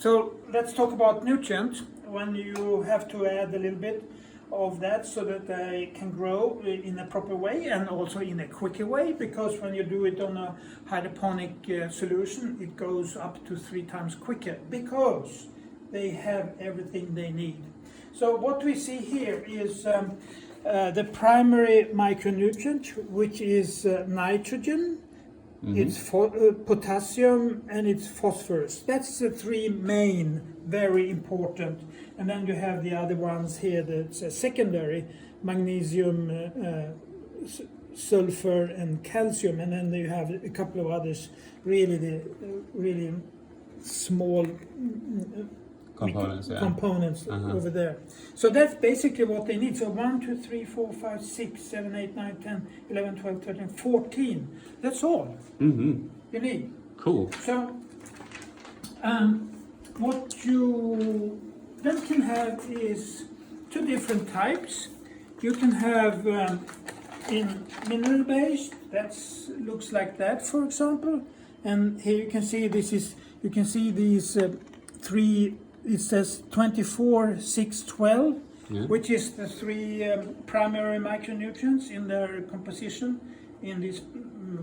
So let's talk about nutrients. When you have to add a little bit of that so that they can grow in a proper way and also in a quicker way, because when you do it on a hydroponic solution, it goes up to 3 times quicker because they have everything they need. So what we see here is the primary micronutrient, which is nitrogen, it's potassium, and it's phosphorus. That's the 3 main, very important. And then you have the other ones here that's secondary, magnesium, sulfur, and calcium. And then you have a couple of others, really small components over there. So that's basically what they need. So 1, 2, 3, 4, 5, 6, 7, 8, 9, 10, 11, 12, 13, 14. That's all you need. Cool. So what you then can have is 2 different types. You can have in mineral based, that looks like that, for example. And here you can see these 3. It says 24, 6, 12, which is the 3 primary micronutrients in their composition in this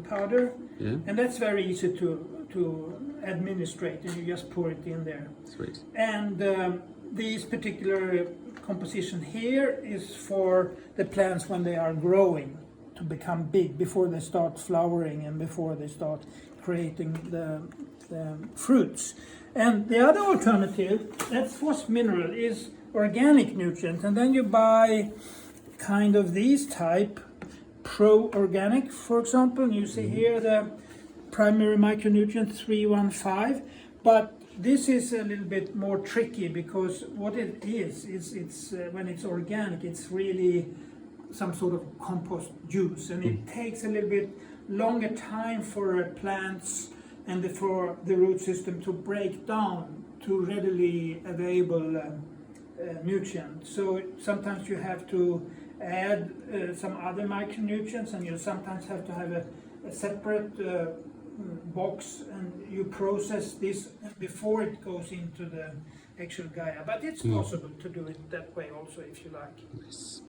powder. And that's very easy to administrate, and you just pour it in there. Sweet. And this particular composition here is for the plants when they are growing to become big, before they start flowering and before they start creating the fruits. And the other alternative, that's phos mineral, is organic nutrient. And then you buy kind of these type, pro-organic, for example. And you see here the primary micronutrient 315. But this is a little bit more tricky, because what it is it's when it's organic, it's really some sort of compost juice. And it takes a little bit longer time for plants and for the root system to break down to readily available nutrients. So sometimes you have to add some other micronutrients, and you sometimes have to have a separate box, and you process this before it goes into the actual Gaia. But it's possible to do it that way also, if you like. Nice.